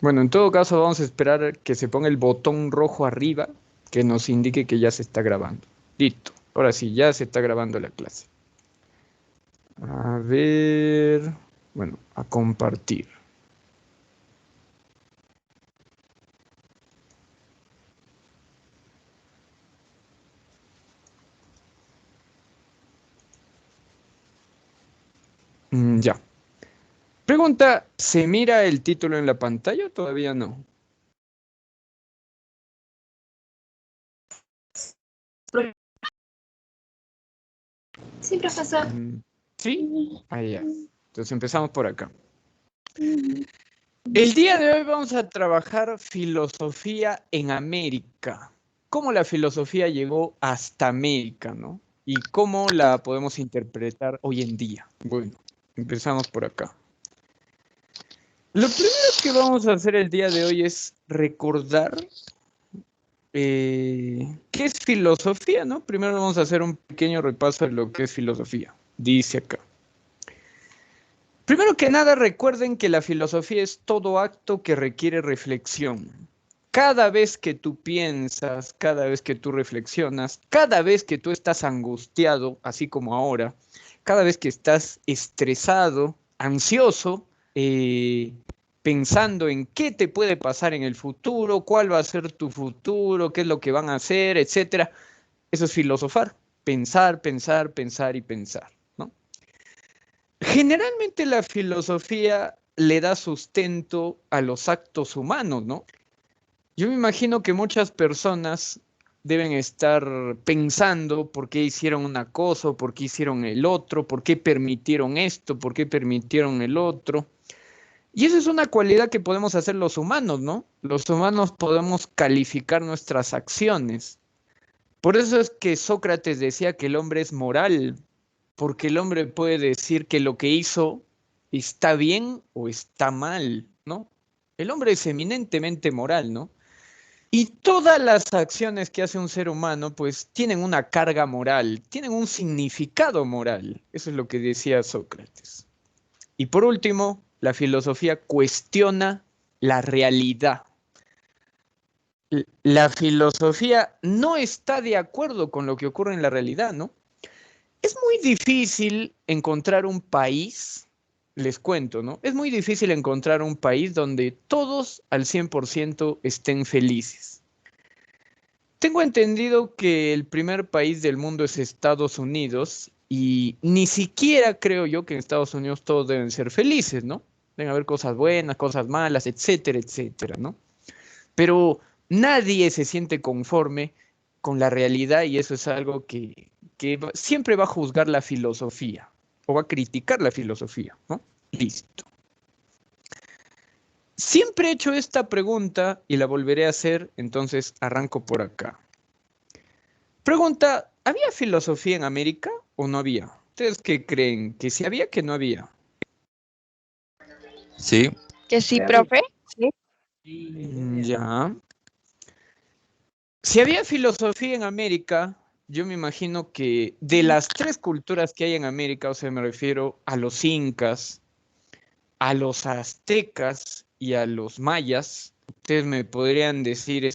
Bueno, en todo caso vamos a esperar que se ponga el botón rojo arriba que nos indique que ya se está grabando. Listo. Ahora sí, ya se está grabando la clase. A ver, bueno, a compartir. Ya. Pregunta, ¿se mira el título en la pantalla o todavía no? Sí, profesor. ¿Sí? Ahí ya. Entonces empezamos por acá. El día de hoy vamos a trabajar filosofía en América. Cómo la filosofía llegó hasta América, ¿no? Y cómo la podemos interpretar hoy en día. Bueno, empezamos por acá. Lo primero que vamos a hacer el día de hoy es recordar qué es filosofía, ¿no? Primero vamos a hacer un pequeño repaso de lo que es filosofía. Dice acá. Primero que nada, recuerden que la filosofía es todo acto que requiere reflexión. Cada vez que tú piensas, cada vez que tú reflexionas, cada vez que tú estás angustiado, así como ahora, cada vez que estás estresado, ansioso, pensando en qué te puede pasar en el futuro, cuál va a ser tu futuro, qué es lo que van a hacer, etcétera. Eso es filosofar, pensar, pensar, pensar y pensar, ¿no? Generalmente la filosofía le da sustento a los actos humanos, ¿no? Yo me imagino que muchas personas deben estar pensando por qué hicieron una cosa, o por qué hicieron el otro, por qué permitieron esto, por qué permitieron el otro. Y eso es una cualidad que podemos hacer los humanos, ¿no? Los humanos podemos calificar nuestras acciones. Por eso es que Sócrates decía que el hombre es moral, porque el hombre puede decir que lo que hizo está bien o está mal, ¿no? El hombre es eminentemente moral, ¿no? Y todas las acciones que hace un ser humano, pues tienen una carga moral, tienen un significado moral. Eso es lo que decía Sócrates. Y por último, la filosofía cuestiona la realidad. La filosofía no está de acuerdo con lo que ocurre en la realidad, ¿no? Es muy difícil encontrar un país, les cuento, ¿no? Es muy difícil encontrar un país donde todos al 100% estén felices. Tengo entendido que el primer país del mundo es Estados Unidos y ni siquiera creo yo que en Estados Unidos todos deben ser felices, ¿no? Deben haber cosas buenas, cosas malas, etcétera, etcétera, ¿no? Pero nadie se siente conforme con la realidad y eso es algo que siempre va a juzgar la filosofía o va a criticar la filosofía, ¿no? Listo. Siempre he hecho esta pregunta y la volveré a hacer, entonces arranco por acá. Pregunta, ¿había filosofía en América o no había? ¿Ustedes qué creen? ¿Que sí había, que no había? Sí, Que sí, profe. Sí. Ya. Si había filosofía en América, yo me imagino que de las tres culturas que hay en América, o sea, me refiero a los incas, a los aztecas y a los mayas, ustedes me podrían decir,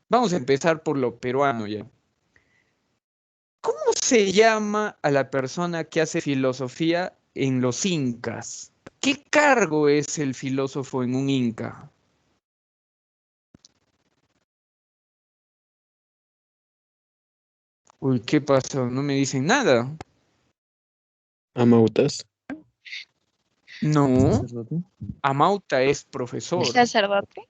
vamos a empezar por lo peruano ya. ¿Cómo se llama a la persona que hace filosofía en los incas? ¿Qué cargo es el filósofo en un inca? Uy, ¿qué pasó? No me dicen nada. Amautas. No, ¿Sacerdote? Amauta es ¿El profesor. sacerdote?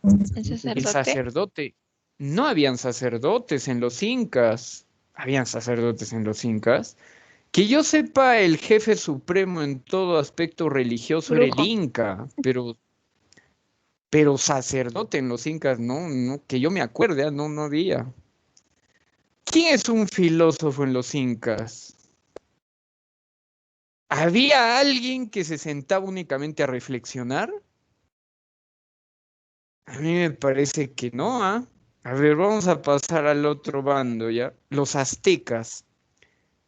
¿El El sacerdote? sacerdote. No habían sacerdotes en los incas. Habían sacerdotes en los incas. Que yo sepa, el jefe supremo en todo aspecto religioso era el Brujo. inca, pero sacerdote en los incas, no, no, que yo me acuerde, no, no había. ¿Quién es un filósofo en los incas? ¿Había alguien que se sentaba únicamente a reflexionar? A mí me parece que no, ¿ah? A ver, vamos a pasar al otro bando, ¿ya? Los aztecas.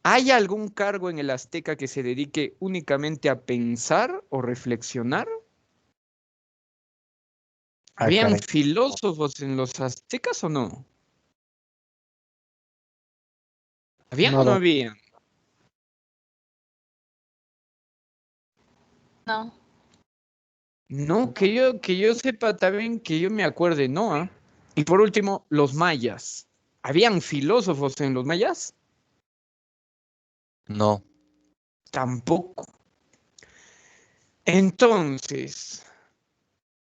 ¿Hay algún cargo en el azteca que se dedique únicamente a pensar o reflexionar? Ah, ¿Habían caray. filósofos en los aztecas o no? ¿Habían o No, no habían? No. No, que yo sepa también, que yo me acuerde, no, ¿ah? Y por último, los mayas. ¿Habían filósofos en los mayas? No. Tampoco. Entonces,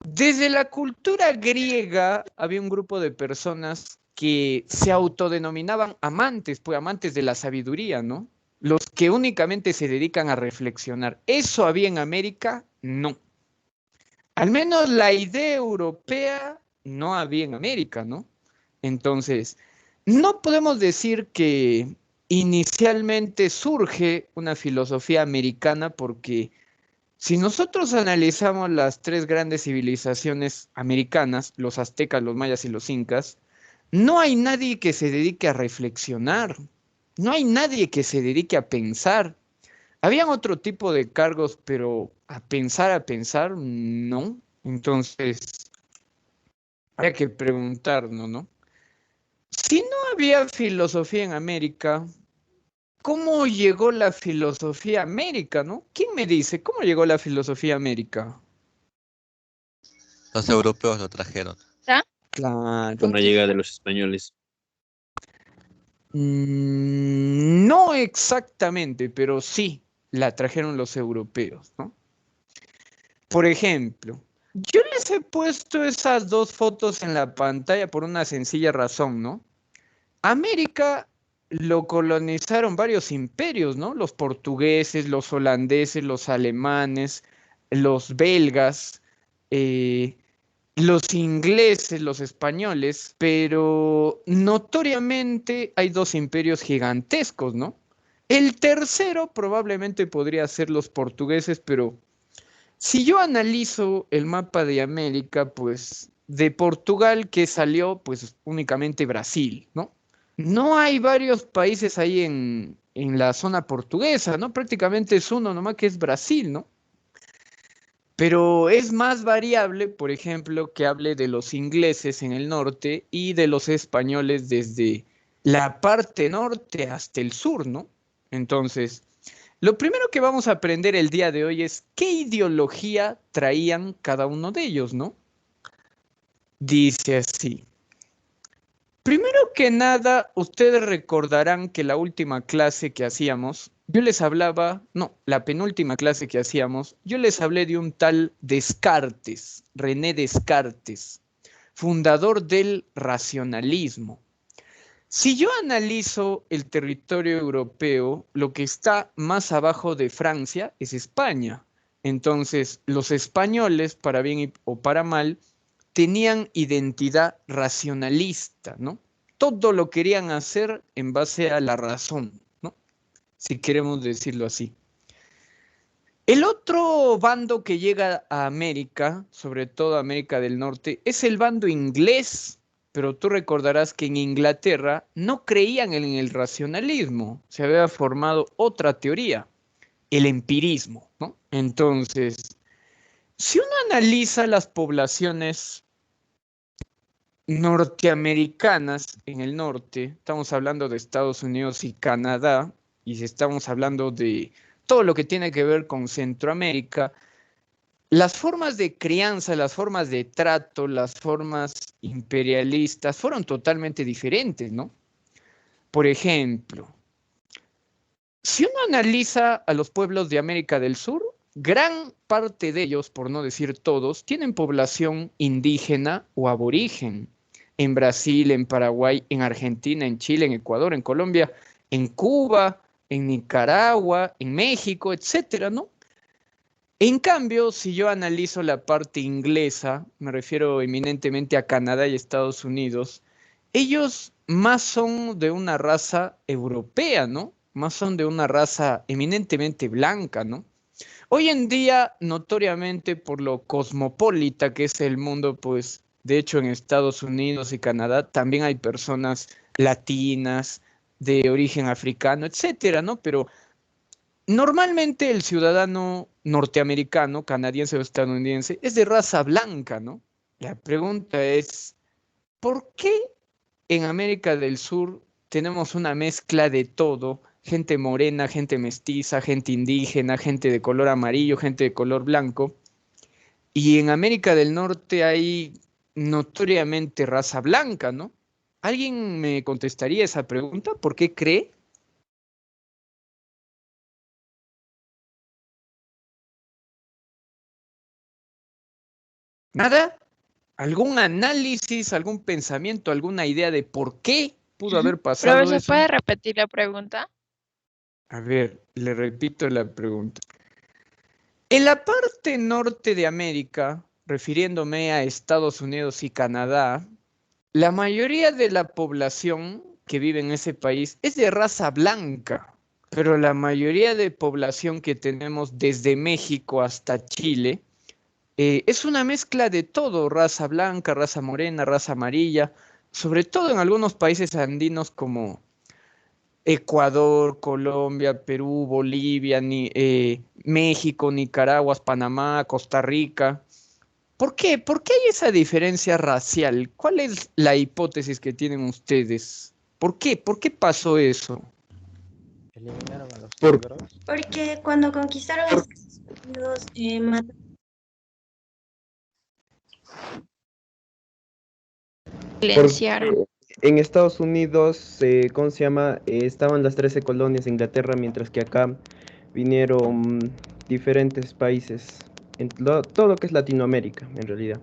desde la cultura griega había un grupo de personas que se autodenominaban amantes, pues amantes de la sabiduría, ¿no? Los que únicamente se dedican a reflexionar. ¿Eso había en América? No. Al menos la idea europea no había en América, ¿no? Entonces, no podemos decir que inicialmente surge una filosofía americana porque si nosotros analizamos las tres grandes civilizaciones americanas, los aztecas, los mayas y los incas, no hay nadie que se dedique a reflexionar, no hay nadie que se dedique a pensar. Habían otro tipo de cargos, pero a pensar, no. Entonces, hay que preguntarnos, ¿no? Si no había filosofía en América, ¿cómo llegó la filosofía a América, no? ¿Quién me dice cómo llegó la filosofía a América? Los europeos lo trajeron. Claro. Con la llegada de los españoles. No exactamente, pero sí la trajeron los europeos, ¿no? Por ejemplo, yo les he puesto esas dos fotos en la pantalla por una sencilla razón, ¿no? América lo colonizaron varios imperios, ¿no? Los portugueses, los holandeses, los alemanes, los belgas, eh, los ingleses, los españoles, pero notoriamente hay dos imperios gigantescos, ¿no? El tercero probablemente podría ser los portugueses, pero si yo analizo el mapa de América, pues de Portugal que salió, pues únicamente Brasil, ¿no? No hay varios países ahí en la zona portuguesa, ¿no? Prácticamente es uno nomás que es Brasil, ¿no? Pero es más variable, por ejemplo, que hable de los ingleses en el norte y de los españoles desde la parte norte hasta el sur, ¿no? Entonces, lo primero que vamos a aprender el día de hoy es qué ideología traían cada uno de ellos, ¿no? Dice así. Primero que nada, ustedes recordarán que la última clase que hacíamos, yo les hablaba, no, la penúltima clase que hacíamos, yo les hablé de un tal Descartes, René Descartes, fundador del racionalismo. Si yo analizo el territorio europeo, lo que está más abajo de Francia es España. Entonces, los españoles, para bien o para mal, tenían identidad racionalista, ¿no? Todo lo querían hacer en base a la razón, ¿no? Si queremos decirlo así. El otro bando que llega a América, sobre todo a América del Norte, es el bando inglés, pero tú recordarás que en Inglaterra no creían en el racionalismo, se había formado otra teoría, el empirismo, ¿no? Entonces, si uno analiza las poblaciones norteamericanas en el norte, estamos hablando de Estados Unidos y Canadá, y si estamos hablando de todo lo que tiene que ver con Centroamérica, las formas de crianza, las formas de trato, las formas imperialistas fueron totalmente diferentes, ¿no? Por ejemplo, si uno analiza a los pueblos de América del Sur, gran parte de ellos, por no decir todos, tienen población indígena o aborigen. En Brasil, en Paraguay, en Argentina, en Chile, en Ecuador, en Colombia, en Cuba, en Nicaragua, en México, etcétera, ¿no? En cambio, si yo analizo la parte inglesa, me refiero eminentemente a Canadá y Estados Unidos, ellos más son de una raza europea, ¿no? Más son de una raza eminentemente blanca, ¿no? Hoy en día, notoriamente por lo cosmopolita que es el mundo, pues de hecho en Estados Unidos y Canadá también hay personas latinas, de origen africano, etcétera, ¿no? Pero normalmente el ciudadano norteamericano, canadiense o estadounidense es de raza blanca, ¿no? La pregunta es, ¿por qué en América del Sur tenemos una mezcla de todo? Gente morena, gente mestiza, gente indígena, gente de color amarillo, gente de color blanco. Y en América del Norte hay notoriamente raza blanca, ¿no? ¿Alguien me contestaría esa pregunta? ¿Por qué cree? ¿Nada? ¿Algún análisis, algún pensamiento, alguna idea de por qué pudo haber pasado Profesor, eso? ¿puede repetir la pregunta? A ver, le repito la pregunta. En la parte norte de América, refiriéndome a Estados Unidos y Canadá, la mayoría de la población que vive en ese país es de raza blanca, pero la mayoría de población que tenemos desde México hasta Chile es una mezcla de todo, raza blanca, raza morena, raza amarilla, sobre todo en algunos países andinos como Ecuador, Colombia, Perú, Bolivia, México, Nicaragua, Panamá, Costa Rica. ¿Por qué? ¿Por qué hay esa diferencia racial? ¿Cuál es la hipótesis que tienen ustedes? ¿Por qué? ¿Por qué pasó eso? Eliminaron a los Por- negros. Porque cuando conquistaron Estados Unidos, Silenciaron. Porque en Estados Unidos, ¿cómo se llama? Estaban las 13 colonias de Inglaterra, mientras que acá vinieron diferentes países, todo lo que es Latinoamérica, en realidad.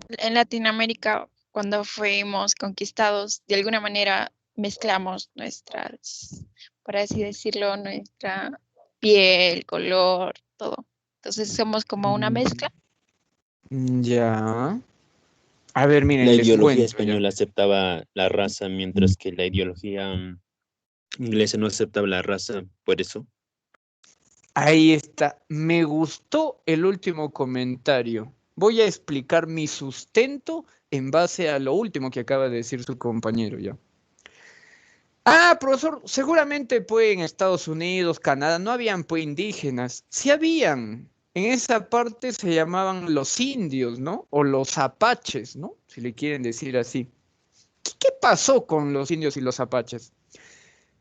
En Latinoamérica, cuando fuimos conquistados, de alguna manera mezclamos nuestras, por así decirlo, nuestra piel, color, todo. Entonces somos como una mezcla. Ya. A ver, La miren, les ideología cuento ya. española aceptaba la raza, mientras que la ideología inglesa no aceptaba la raza, por eso. Ahí está. Me gustó el último comentario. Voy a explicar mi sustento en base a lo último que acaba de decir su compañero ya. Ah, profesor, seguramente pues en Estados Unidos, Canadá, no habían pues indígenas. Sí habían. En esa parte se llamaban los indios, ¿no? O los apaches, ¿no? Si le quieren decir así. ¿Qué pasó con los indios y los apaches?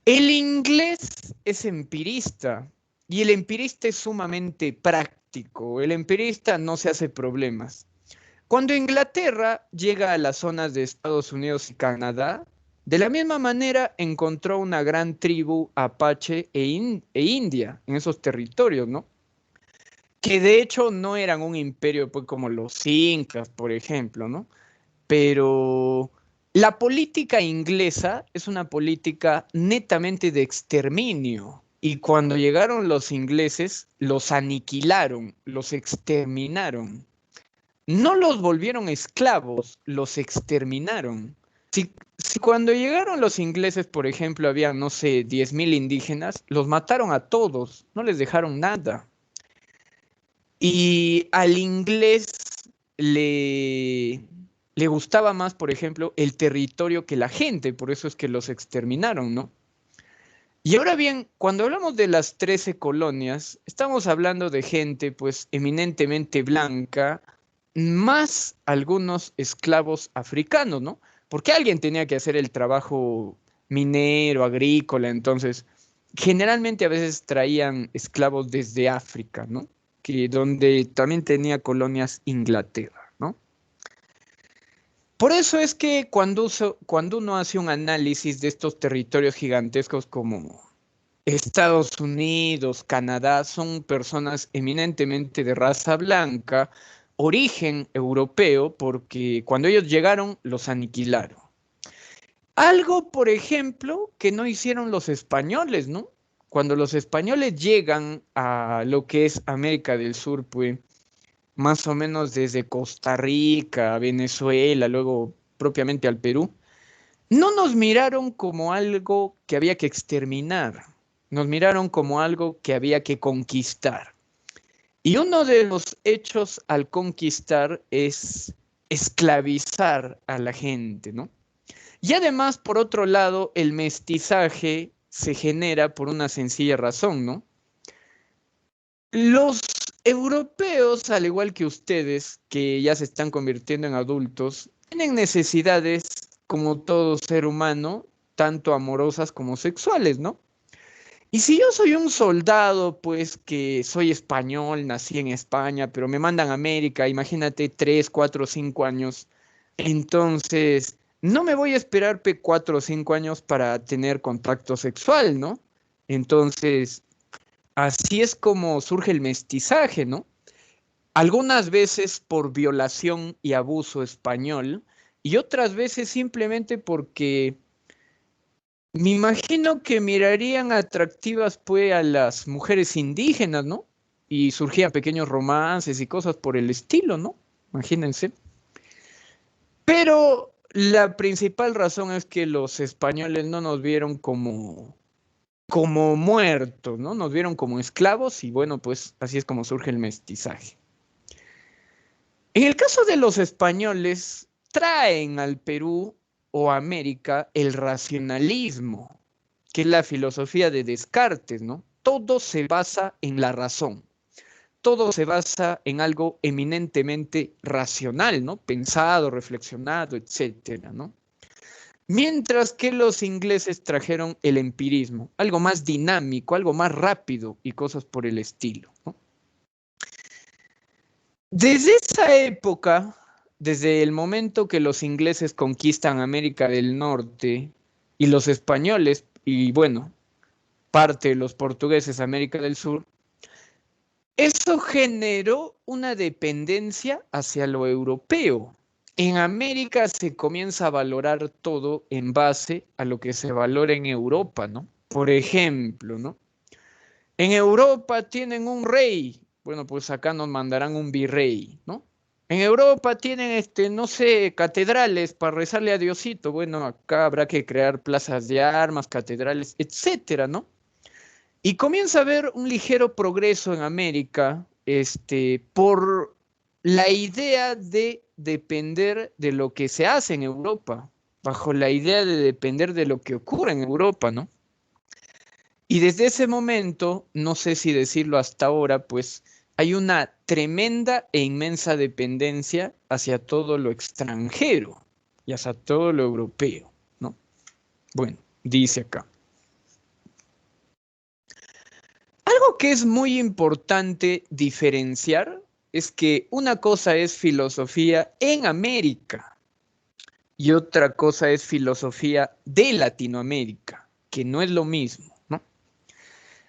El inglés es empirista y el empirista es sumamente práctico. El empirista no se hace problemas. Cuando Inglaterra llega a las zonas de Estados Unidos y Canadá, de la misma manera encontró una gran tribu apache e india en esos territorios, ¿no? Que de hecho no eran un imperio pues, como los incas, por ejemplo, ¿no? Pero la política inglesa es una política netamente de exterminio. Y cuando llegaron los ingleses, los aniquilaron, los exterminaron. No los volvieron esclavos, los exterminaron. Si cuando llegaron los ingleses, por ejemplo, había, no sé, 10.000 indígenas, los mataron a todos, no les dejaron nada. Y al inglés le, le gustaba más, por ejemplo, el territorio que la gente, por eso es que los exterminaron, ¿no? Y ahora bien, cuando hablamos de las 13 colonias, estamos hablando de gente pues eminentemente blanca, más algunos esclavos africanos, ¿no? Porque alguien tenía que hacer el trabajo minero, agrícola, entonces generalmente a veces traían esclavos desde África, ¿no? Que donde también tenía colonias Inglaterra, ¿no? Por eso es que cuando uno hace un análisis de estos territorios gigantescos como Estados Unidos, Canadá, son personas eminentemente de raza blanca, origen europeo, porque cuando ellos llegaron los aniquilaron. Algo, por ejemplo, que no hicieron los españoles, ¿no? Cuando los españoles llegan a lo que es América del Sur, pues más o menos desde Costa Rica, Venezuela, luego propiamente al Perú, no nos miraron como algo que había que exterminar, nos miraron como algo que había que conquistar. Y uno de los hechos al conquistar es esclavizar a la gente, ¿no? Y además, por otro lado, el mestizaje se genera por una sencilla razón, ¿no? Los europeos, al igual que ustedes, que ya se están convirtiendo en adultos, tienen necesidades como todo ser humano, tanto amorosas como sexuales, ¿no? Y si yo soy un soldado, pues que soy español, nací en España, pero me mandan a América, imagínate 3, 4, 5 años, entonces no me voy a esperar 4 o 5 años para tener contacto sexual, ¿no? Entonces, así es como surge el mestizaje, ¿no? Algunas veces por violación y abuso español, y otras veces simplemente porque me imagino que mirarían atractivas pues a las mujeres indígenas, ¿no? Y surgían pequeños romances y cosas por el estilo, ¿no? Imagínense. Pero la principal razón es que los españoles no nos vieron como muertos, ¿no? Nos vieron como esclavos y bueno, pues así es como surge el mestizaje. En el caso de los españoles, traen al Perú o a América el racionalismo, que es la filosofía de Descartes, ¿no? Todo se basa en la razón, todo se basa en algo eminentemente racional, ¿no? Pensado, reflexionado, etcétera, ¿no? Mientras que los ingleses trajeron el empirismo, algo más dinámico, algo más rápido y cosas por el estilo, ¿no? Desde esa época, desde el momento que los ingleses conquistan América del Norte y los españoles, y bueno, parte de los portugueses América del Sur, eso generó una dependencia hacia lo europeo. En América se comienza a valorar todo en base a lo que se valora en Europa, ¿no? Por ejemplo, ¿no? En Europa tienen un rey, bueno, pues acá nos mandarán un virrey, ¿no? En Europa tienen, no sé, catedrales para rezarle a Diosito, bueno, acá habrá que crear plazas de armas, catedrales, etcétera, ¿no? Y comienza a haber un ligero progreso en América, por la idea de depender de lo que se hace en Europa, bajo la idea de depender de lo que ocurre en Europa, ¿no? Y desde ese momento, no sé si decirlo hasta ahora, pues hay una tremenda e inmensa dependencia hacia todo lo extranjero y hacia todo lo europeo, ¿no? Bueno, dice acá. Algo que es muy importante diferenciar es que una cosa es filosofía en América y otra cosa es filosofía de Latinoamérica, que no es lo mismo, ¿no?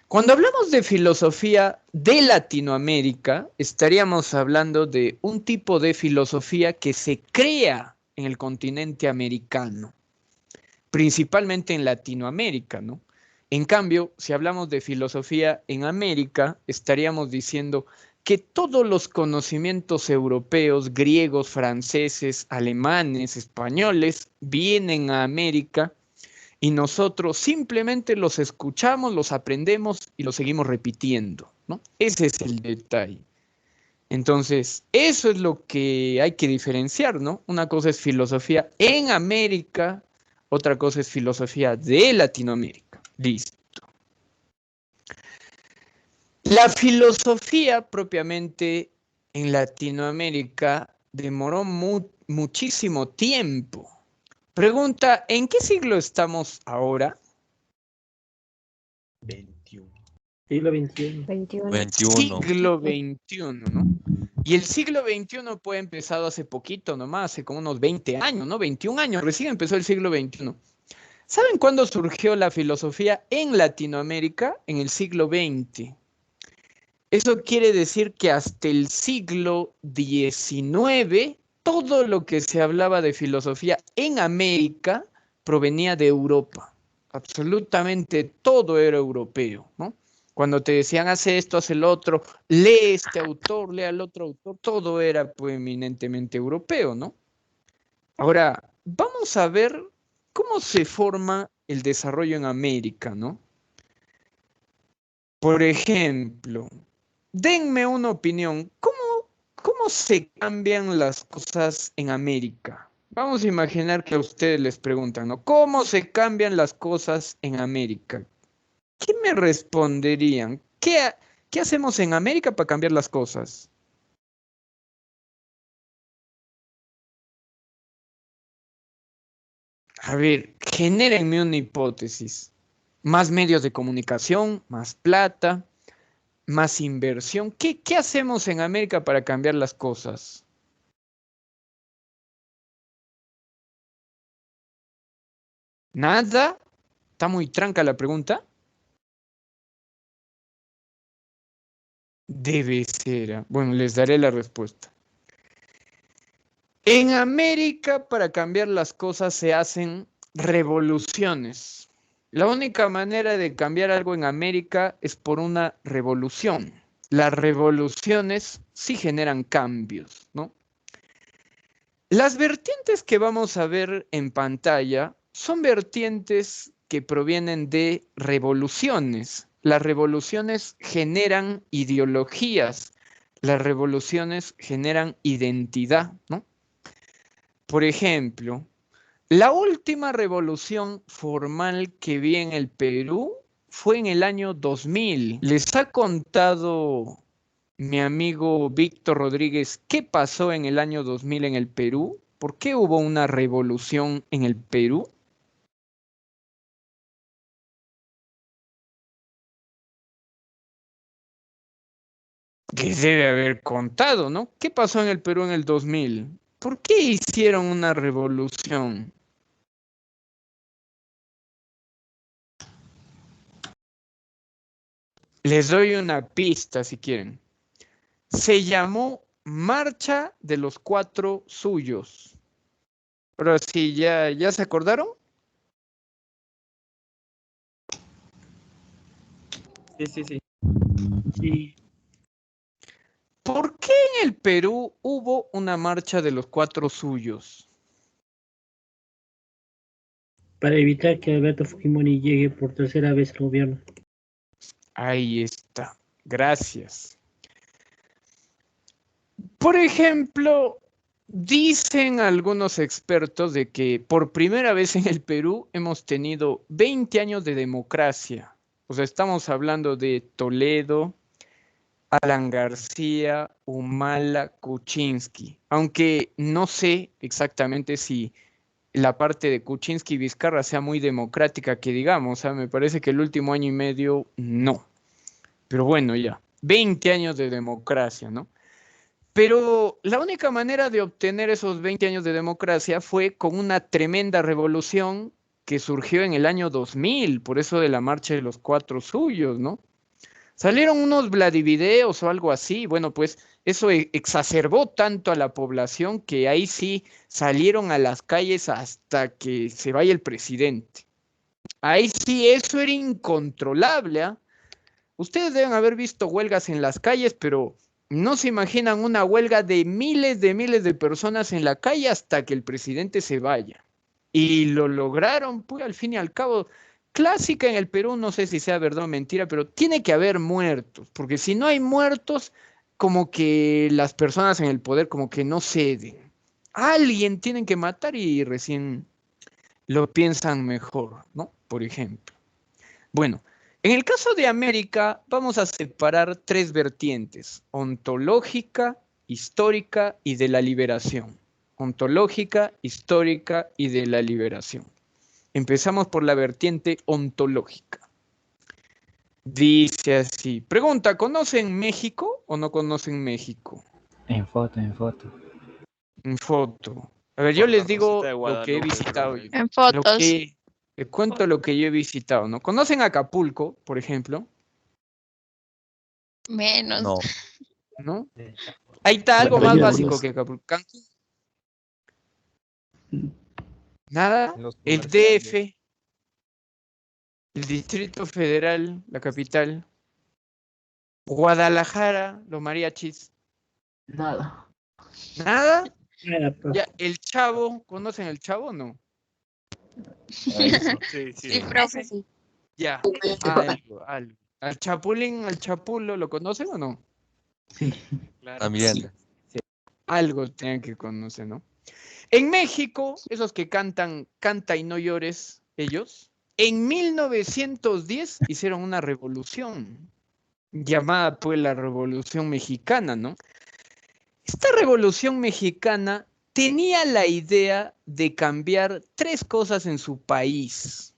Cuando hablamos de filosofía de Latinoamérica, estaríamos hablando de un tipo de filosofía que se crea en el continente americano, principalmente en Latinoamérica, ¿no? En cambio, si hablamos de filosofía en América, estaríamos diciendo que todos los conocimientos europeos, griegos, franceses, alemanes, españoles, vienen a América y nosotros simplemente los escuchamos, los aprendemos y los seguimos repitiendo, ¿no? Ese es el detalle. Entonces, eso es lo que hay que diferenciar, ¿no? Una cosa es filosofía en América, otra cosa es filosofía de Latinoamérica. Listo. La filosofía propiamente en Latinoamérica demoró muchísimo tiempo. Pregunta, ¿en qué siglo estamos ahora? 21. Siglo XXI. 21. Siglo XXI, ¿no? Y el siglo XXI puede empezado hace poquito nomás, hace como unos 20 años, ¿no? 21 años, recién empezó el siglo XXI. ¿Saben cuándo surgió la filosofía en Latinoamérica? En el siglo XX. Eso quiere decir que hasta el siglo XIX, todo lo que se hablaba de filosofía en América provenía de Europa. Absolutamente todo era europeo, ¿no? Cuando te decían, hace esto, hace el otro, lee este autor, lee al otro autor, todo era pues, eminentemente europeo, ¿no? Ahora, vamos a ver cómo se forma el desarrollo en América, ¿no? Por ejemplo, denme una opinión, ¿cómo se cambian las cosas en América? Vamos a imaginar que a ustedes les preguntan, ¿no? ¿Cómo se cambian las cosas en América? ¿Qué me responderían? ¿Qué hacemos en América para cambiar las cosas? A ver, genérenme una hipótesis. Más medios de comunicación, más plata, más inversión. ¿Qué hacemos en América para cambiar las cosas? ¿Nada? ¿Está muy tranca la pregunta? Debe ser. Bueno, les daré la respuesta. En América, para cambiar las cosas, se hacen revoluciones. La única manera de cambiar algo en América es por una revolución. Las revoluciones sí generan cambios, ¿no? Las vertientes que vamos a ver en pantalla son vertientes que provienen de revoluciones. Las revoluciones generan ideologías, las revoluciones generan identidad, ¿no? Por ejemplo, la última revolución formal que vi en el Perú fue en el año 2000. ¿Les ha contado mi amigo Víctor Rodríguez qué pasó en el año 2000 en el Perú? ¿Por qué hubo una revolución en el Perú? Que debe haber contado, ¿no? ¿Qué pasó en el Perú en el 2000? ¿Por qué hicieron una revolución? Les doy una pista si quieren. Se llamó Marcha de los Cuatro Suyos. Pero sí, ¿ya se acordaron? Sí. Sí, ¿Por qué en el Perú hubo una marcha de los Cuatro Suyos? para evitar que Alberto Fujimori llegue por tercera vez al gobierno. Ahí está. Gracias. Por ejemplo, dicen algunos expertos de que por primera vez en el Perú hemos tenido 20 años de democracia. O sea, estamos hablando de Toledo, Alan García, Humala, Kuczynski. Aunque no sé exactamente si la parte de Kuczynski y Vizcarra sea muy democrática, que digamos, o sea, me parece que el último año y medio no. Pero bueno, ya, 20 años de democracia, ¿no? Pero la única manera de obtener esos 20 años de democracia fue con una tremenda revolución que surgió en el año 2000, por eso de la marcha de los Cuatro Suyos, ¿no? Salieron unos Vladivideos o algo así, bueno, pues eso exacerbó tanto a la población que ahí sí salieron a las calles hasta que se vaya el presidente. Ahí sí, eso era incontrolable, ¿ah? Ustedes deben haber visto huelgas en las calles, pero no se imaginan una huelga de miles de personas en la calle hasta que el presidente se vaya. Y lo lograron, pues al fin y al cabo, clásica en el Perú, no sé si sea verdad o mentira, pero tiene que haber muertos, porque si no hay muertos, como que las personas en el poder como que no ceden. Alguien tienen que matar y recién lo piensan mejor, ¿no? Por ejemplo. Bueno, en el caso de América, vamos a separar tres vertientes: ontológica, histórica y de la liberación. Ontológica, histórica y de la liberación. Empezamos por la vertiente ontológica. Dice así, pregunta, ¿conocen México o no conocen México? En foto, en foto. En foto. A ver, yo Por la les digo Rosita de lo que he Guadalupe, visitado yo. En Lo fotos. que, les cuento lo que yo he visitado, ¿no? ¿Conocen Acapulco, por ejemplo? Menos. No. ¿No? Ahí está algo más básico que Acapulco. Cancún. Nada. Los El comerciales. DF, el Distrito Federal, la capital. Guadalajara, los mariachis. Nada. Nada. Nada, pues. Ya, el Chavo, ¿conocen el Chavo o no? Eso. Sí, Sí, profe. Sí. Ya, algo. Al Chapulín, al Chapulo, ¿lo conocen o no? Sí. Claro. También. Algo tienen que conocer, ¿no? En México, esos que cantan Canta y no llores, ellos, en 1910 hicieron una revolución. llamada pues la Revolución Mexicana, ¿no? Esta Revolución Mexicana tenía la idea de cambiar tres cosas en su país.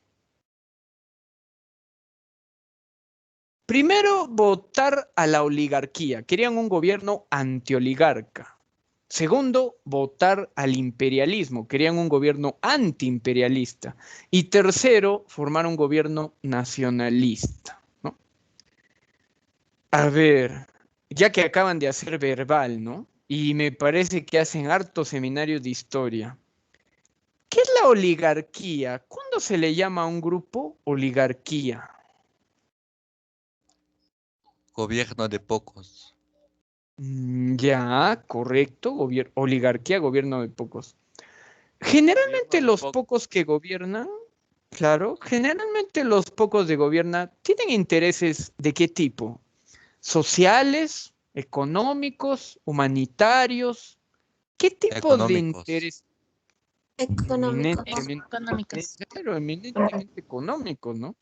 Primero, votar a la oligarquía. Querían un gobierno antioligarca. Segundo, votar al imperialismo. Querían un gobierno antiimperialista. Y tercero, formar un gobierno nacionalista, ¿no? A ver, ya que acaban de hacer verbal, ¿no? Y me parece que hacen harto seminario de historia. ¿Qué es la oligarquía? ¿Cuándo se le llama a un grupo oligarquía? Gobierno de pocos. Ya, correcto. Oligarquía, gobierno de pocos. Generalmente los pocos que gobiernan, claro, generalmente los pocos de gobiernan tienen intereses ¿de qué tipo? Sociales, económicos, humanitarios. ¿Qué tipo de interés? Económico. Económicos. Claro, eminentemente económicos, ¿no?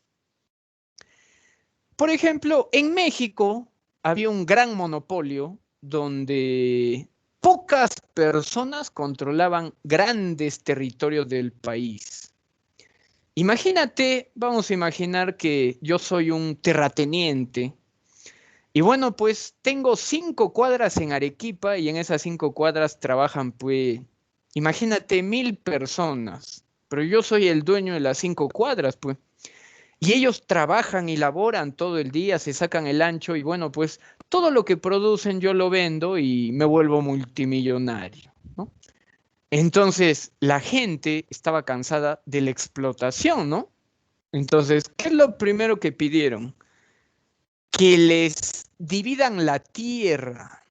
Por ejemplo, en México había un gran monopolio donde pocas personas controlaban grandes territorios del país. Imagínate, vamos a imaginar que yo soy un terrateniente y bueno, pues tengo 5 cuadras en Arequipa y en esas 5 cuadras trabajan, pues, imagínate 1000 personas, pero yo soy el dueño de las 5 cuadras, pues. Y ellos trabajan y laboran todo el día, se sacan el ancho y bueno, pues todo lo que producen yo lo vendo y me vuelvo multimillonario, ¿no? Entonces, la gente estaba cansada de la explotación, ¿no? Entonces, ¿qué es lo primero que pidieron? Que les dividan la tierra.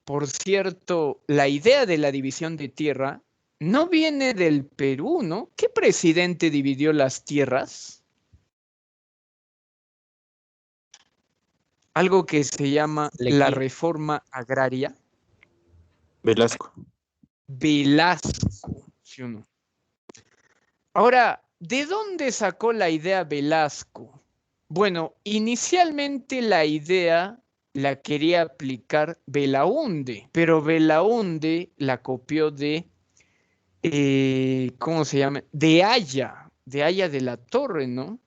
Por cierto, la idea de la división de tierra no viene del Perú, ¿no? ¿Qué presidente dividió las tierras? Algo que se llama la reforma agraria. Velasco. Velasco, ¿sí o no? Ahora, ¿de dónde sacó la idea Velasco? Bueno, inicialmente la idea la quería aplicar Belaúnde, pero Belaúnde la copió de, ¿cómo se llama? De Haya de la Torre, ¿no?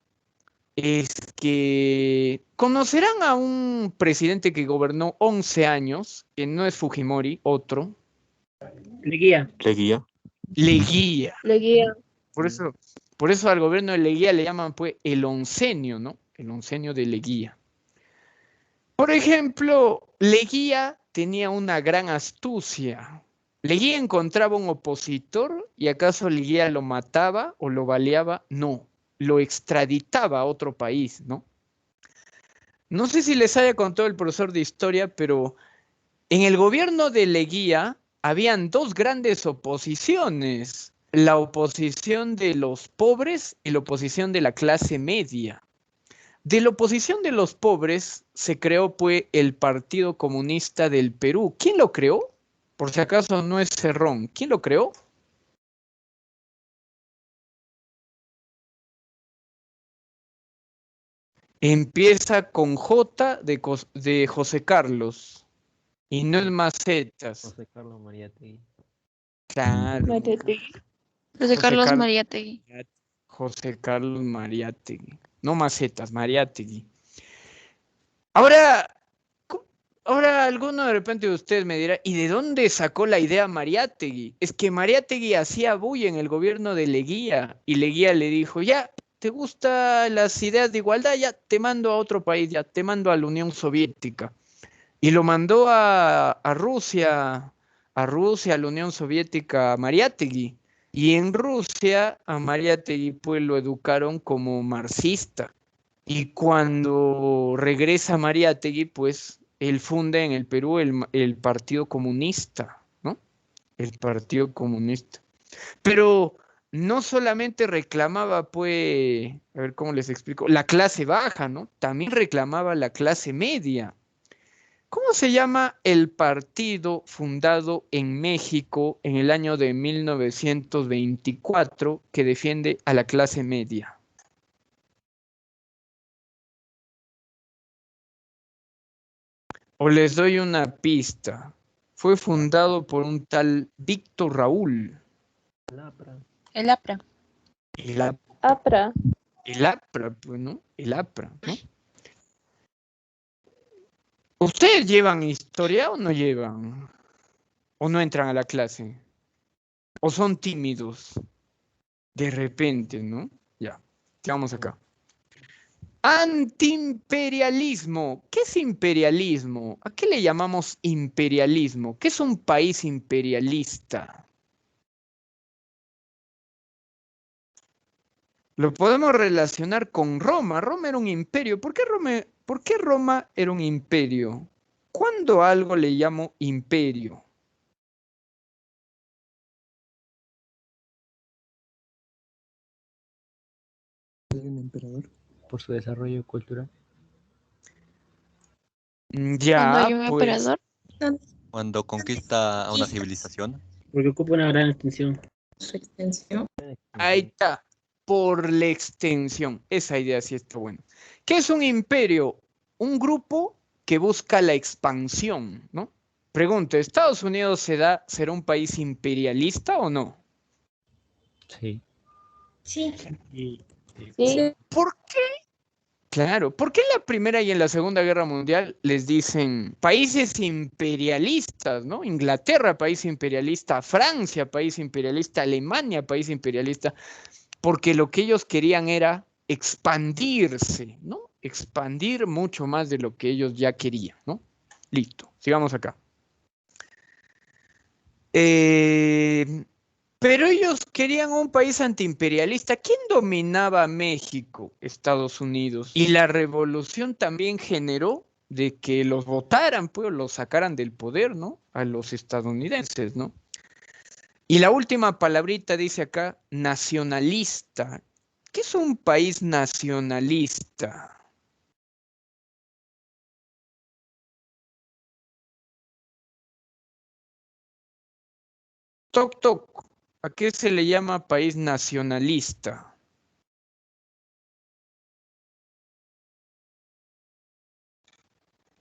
Es que conocerán a un presidente que gobernó 11 años, que no es Fujimori, otro. Leguía. Leguía. Leguía. Leguía. Por eso al gobierno de Leguía le llaman pues el oncenio, ¿no? El oncenio de Leguía. Por ejemplo, Leguía tenía una gran astucia. Leguía encontraba un opositor y acaso Leguía lo mataba o lo baleaba. No, lo extraditaba a otro país, ¿no? No sé si les haya contado el profesor de historia, pero en el gobierno de Leguía habían dos grandes oposiciones, la oposición de los pobres y la oposición de la clase media. De la oposición de los pobres se creó pues el Partido Comunista del Perú. ¿Quién lo creó? Por si acaso no es Cerrón. ¿Quién lo creó? Empieza con J de José Carlos y no es Macetas. José Carlos Mariátegui. Claro. José Carlos Mariátegui. José Carlos Mariátegui. No Macetas, Mariátegui. Ahora alguno de repente de ustedes me dirá, ¿y de dónde sacó la idea Mariátegui? Es que Mariátegui hacía bulla en el gobierno de Leguía y Leguía le dijo, ya, ¿te gustan las ideas de igualdad? Ya, te mando a otro país, ya, te mando a la Unión Soviética. Y lo mandó a Rusia, a la Unión Soviética, a Mariátegui. Y en Rusia a Mariátegui pues lo educaron como marxista. Y cuando regresa Mariátegui, pues él funda en el Perú el Partido Comunista, ¿no? El Partido Comunista. Pero no solamente reclamaba, pues, a ver cómo les explico, la clase baja, ¿no? También reclamaba la clase media. ¿Cómo se llama el partido fundado en México en el año de 1924 que defiende a la clase media? O les doy una pista. Fue fundado por un tal Víctor Raúl. El APRA. APRA. El APRA, pues, ¿no? El APRA, ¿no? ¿Ustedes llevan historia o no llevan? ¿O no entran a la clase? ¿O son tímidos? De repente, ¿no? Ya, vamos acá. Antiimperialismo. ¿Qué es imperialismo? ¿A qué le llamamos imperialismo? ¿Qué es un país imperialista? Lo podemos relacionar con Roma. Roma era un imperio. ¿Por qué Roma era un imperio? ¿Cuándo a algo le llamo imperio? Un emperador. Por su desarrollo cultural. Cuando hay Ya, un pues, emperador. Cuando conquista a una civilización. Porque ocupa una gran extensión. Su extensión. ahí está. Por la extensión. Esa idea sí está buena. ¿Qué es un imperio? Un grupo que busca la expansión, ¿no? Pregunto, ¿Estados Unidos será un país imperialista o no? Sí. Sí. Y Sí. ¿Por qué? Claro, ¿por qué en la Primera y en la Segunda Guerra Mundial les dicen países imperialistas, ¿no? Inglaterra, país imperialista, Francia, país imperialista, Alemania, país imperialista, porque lo que ellos querían era expandirse, ¿no? Expandir mucho más de lo que ellos ya querían, ¿no? Listo, sigamos acá. Pero ellos querían un país antiimperialista. ¿Quién dominaba México? Estados Unidos. Y la revolución también generó de que los votaran, pues, los sacaran del poder, ¿no? A los estadounidenses, ¿no? Y la última palabrita dice acá, nacionalista. ¿Qué es un país nacionalista? Toc, toc. ¿A qué se le llama país nacionalista?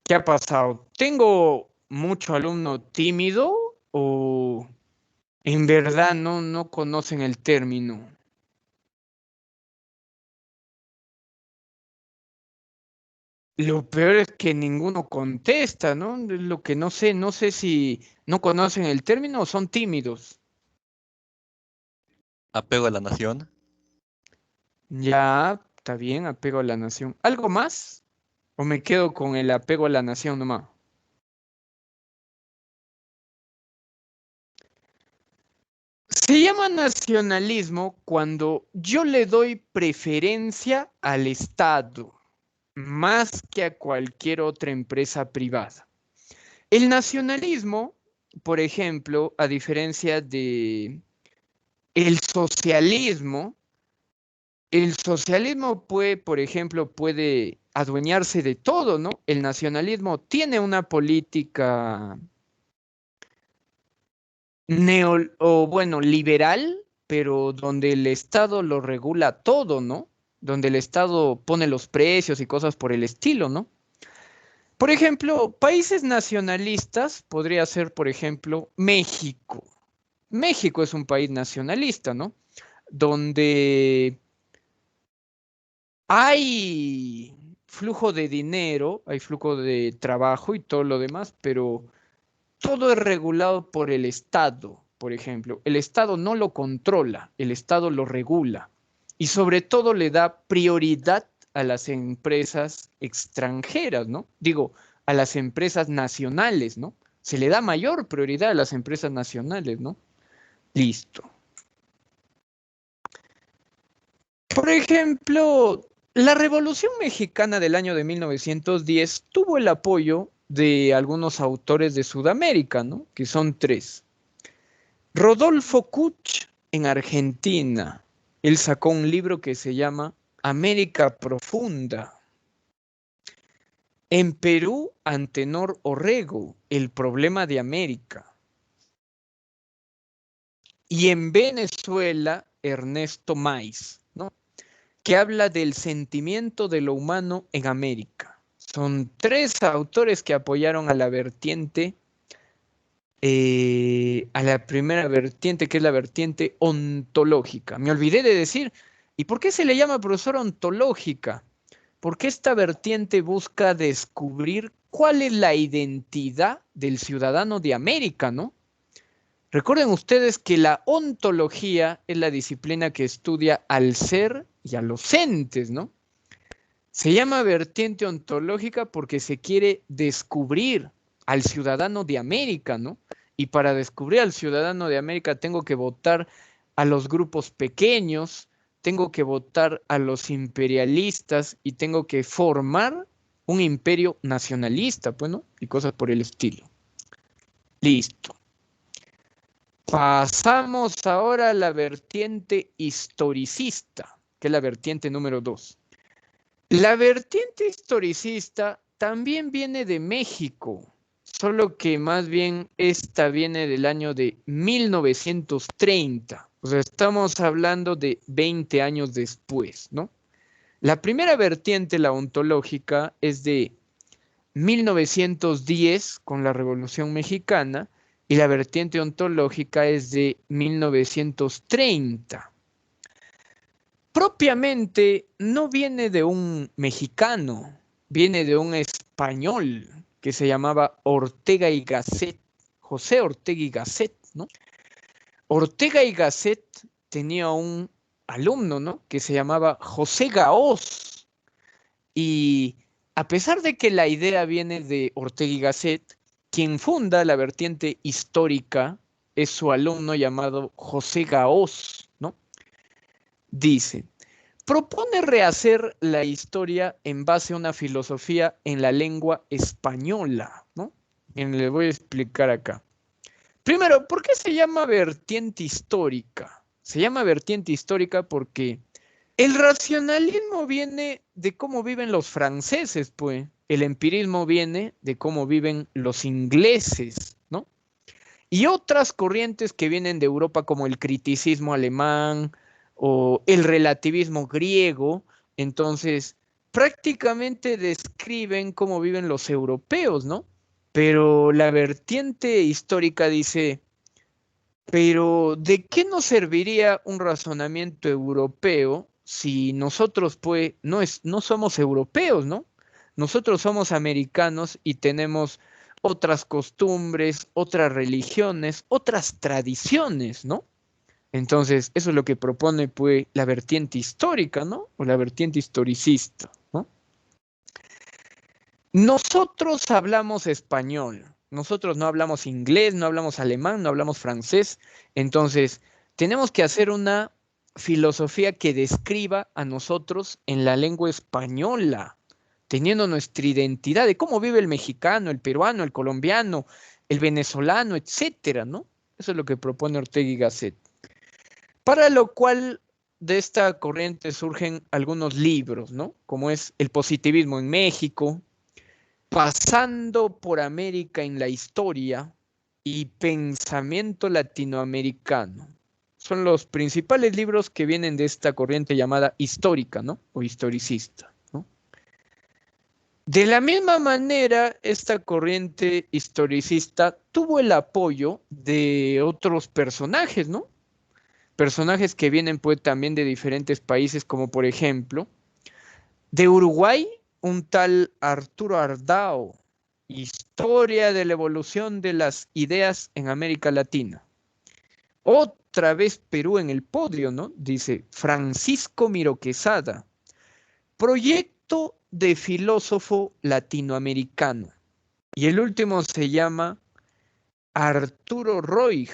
¿Qué ha pasado? ¿Tengo mucho alumno tímido o en verdad no conocen el término? Lo peor es que ninguno contesta, ¿no? Es lo que no sé si no conocen el término o son tímidos. Apego a la nación. Ya, está bien, apego a la nación. ¿Algo más? ¿O me quedo con el apego a la nación nomás? Se llama nacionalismo cuando yo le doy preferencia al Estado más que a cualquier otra empresa privada. El nacionalismo, por ejemplo, a diferencia de el socialismo puede, por ejemplo, puede adueñarse de todo, ¿no? El nacionalismo tiene una política liberal, pero donde el Estado lo regula todo, ¿no? Donde el Estado pone los precios y cosas por el estilo, ¿no? Por ejemplo, países nacionalistas podría ser, por ejemplo, México. México es un país nacionalista, ¿no? Donde hay flujo de dinero, hay flujo de trabajo y todo lo demás, pero todo es regulado por el Estado, por ejemplo. El Estado no lo controla, el Estado lo regula y sobre todo le da prioridad a las empresas extranjeras, ¿no? Digo, a las empresas nacionales, ¿no? Se le da mayor prioridad a las empresas nacionales, ¿no? Listo. Por ejemplo, la Revolución Mexicana del año de 1910 tuvo el apoyo de algunos autores de Sudamérica, ¿no? Que son tres. Rodolfo Kuch en Argentina. Él sacó un libro que se llama América Profunda. En Perú, Antenor Orrego, El problema de América. Y en Venezuela, Ernesto Maiz, ¿no? Que habla del sentimiento de lo humano en América. Son 3 autores que apoyaron a la vertiente, a la primera vertiente, que es la vertiente ontológica. Me olvidé de decir, ¿y por qué se le llama, profesor, ontológica? Porque esta vertiente busca descubrir cuál es la identidad del ciudadano de América, ¿no? Recuerden ustedes que la ontología es la disciplina que estudia al ser y a los entes, ¿no? Se llama vertiente ontológica porque se quiere descubrir al ciudadano de América, ¿no? Y para descubrir al ciudadano de América tengo que votar a los grupos pequeños, tengo que votar a los imperialistas y tengo que formar un imperio nacionalista, pues, ¿no? Y cosas por el estilo. Listo. Pasamos ahora a la vertiente historicista, que es la vertiente número 2. La vertiente historicista también viene de México, solo que más bien esta viene del año de 1930. O sea, estamos hablando de 20 años después, ¿no? La primera vertiente, la ontológica, es de 1910 con la Revolución Mexicana y la vertiente ontológica es de 1930. Propiamente no viene de un mexicano, viene de un español que se llamaba Ortega y Gasset, José Ortega y Gasset, ¿no? Ortega y Gasset tenía un alumno, ¿no? Que se llamaba José Gaós. Y a pesar de que la idea viene de Ortega y Gasset, quien funda la vertiente histórica es su alumno llamado José Gaós, ¿no? Dice, propone rehacer la historia en base a una filosofía en la lengua española, ¿no? Le voy a explicar acá. Primero, ¿por qué se llama vertiente histórica? Se llama vertiente histórica porque el racionalismo viene de cómo viven los franceses, pues. El empirismo viene de cómo viven los ingleses, ¿no? Y otras corrientes que vienen de Europa como el criticismo alemán o el relativismo griego, entonces prácticamente describen cómo viven los europeos, ¿no? Pero la vertiente histórica dice, pero ¿de qué nos serviría un razonamiento europeo si nosotros pues no somos europeos, ¿no? Nosotros somos americanos y tenemos otras costumbres, otras religiones, otras tradiciones, ¿no? Entonces, eso es lo que propone pues la vertiente histórica, ¿no? O la vertiente historicista, ¿no? Nosotros hablamos español, nosotros no hablamos inglés, no hablamos alemán, no hablamos francés, entonces tenemos que hacer una filosofía que describa a nosotros en la lengua española, teniendo nuestra identidad de cómo vive el mexicano, el peruano, el colombiano, el venezolano, etcétera, ¿no? Eso es lo que propone Ortega y Gasset. Para lo cual de esta corriente surgen algunos libros, ¿no? Como es El positivismo en México, Pasando por América en la historia y Pensamiento latinoamericano. Son los principales libros que vienen de esta corriente llamada histórica, ¿no? O historicista, ¿no? De la misma manera, esta corriente historicista tuvo el apoyo de otros personajes, ¿no? Personajes que vienen pues también de diferentes países, como por ejemplo, de Uruguay, un tal Arturo Ardao, Historia de la evolución de las ideas en América Latina. Otra vez Perú en el podio, ¿no? Dice Francisco Miro Quesada, Proyecto de filósofo latinoamericano. Y el último se llama Arturo Roig,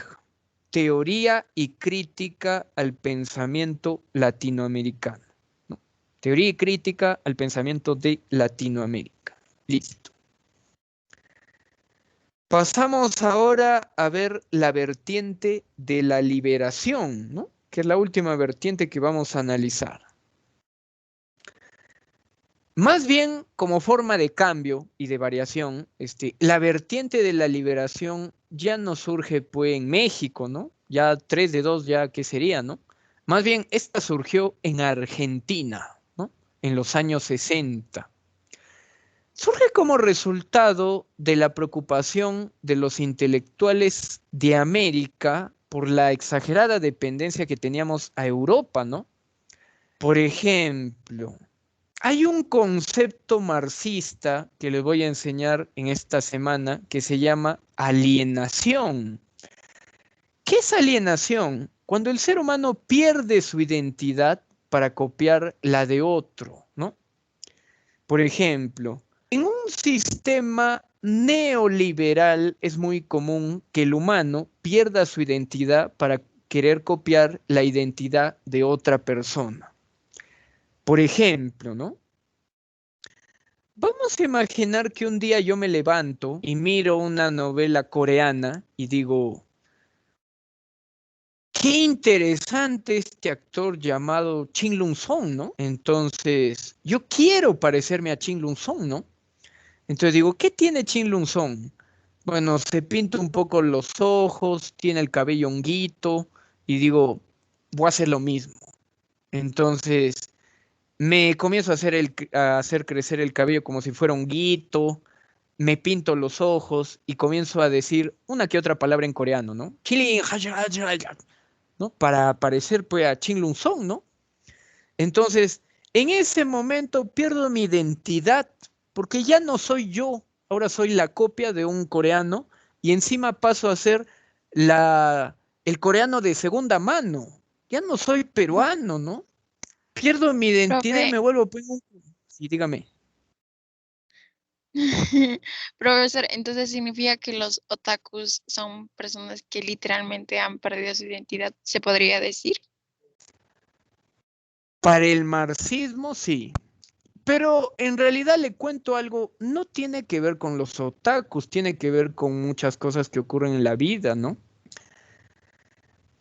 Teoría y crítica al pensamiento latinoamericano. ¿No? Teoría y crítica al pensamiento de Latinoamérica. Listo. Pasamos ahora a ver la vertiente de la liberación, ¿no? Que es la última vertiente que vamos a analizar. Más bien, como forma de cambio y de variación, la vertiente de la liberación ya no surge pues en México, ¿no? Ya 3 de 2, ya ¿qué sería, no? Más bien, esta surgió en Argentina, ¿no? En los años 60. surge como resultado de la preocupación de los intelectuales de América por la exagerada dependencia que teníamos a Europa, ¿no? Por ejemplo, hay un concepto marxista que les voy a enseñar en esta semana que se llama alienación. ¿Qué es alienación? Cuando el ser humano pierde su identidad para copiar la de otro, ¿no? Por ejemplo, en un sistema neoliberal es muy común que el humano pierda su identidad para querer copiar la identidad de otra persona. Por ejemplo, ¿no? Vamos a imaginar que un día yo me levanto y miro una novela coreana y digo, qué interesante este actor llamado Shin Lung-song, ¿no? Entonces, yo quiero parecerme a Shin Lung-song, ¿no? Entonces digo, ¿qué tiene Shin Lung-song? Bueno, se pinta un poco los ojos, tiene el cabello honguito y digo, voy a hacer lo mismo. Entonces, me comienzo a hacer crecer el cabello como si fuera honguito, me pinto los ojos y comienzo a decir una que otra palabra en coreano, ¿no? ¿No? Para parecer pues a Shin Lung-song, ¿no? Entonces, en ese momento pierdo mi identidad porque ya no soy yo, ahora soy la copia de un coreano y encima paso a ser el coreano de segunda mano. Ya no soy peruano, ¿no? Pierdo mi identidad y Profe, me vuelvo pues, sí, dígame. profesor, entonces significa que los otakus son personas que literalmente han perdido su identidad, ¿se podría decir? Para el marxismo, sí. Pero en realidad le cuento algo, no tiene que ver con los otakus, tiene que ver con muchas cosas que ocurren en la vida, ¿no?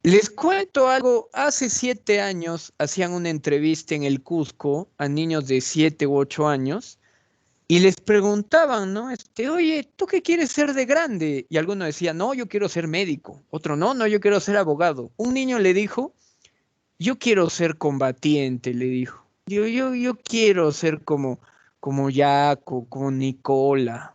Les cuento algo, hace 7 años hacían una entrevista en el Cusco a niños de 7 u 8 años y les preguntaban, ¿no? Oye, ¿tú qué quieres ser de grande? Y alguno decía, no, yo quiero ser médico. Otro, no, yo quiero ser abogado. Un niño le dijo, yo quiero ser combatiente, le dijo. Yo quiero ser como Yaco, como Nicola.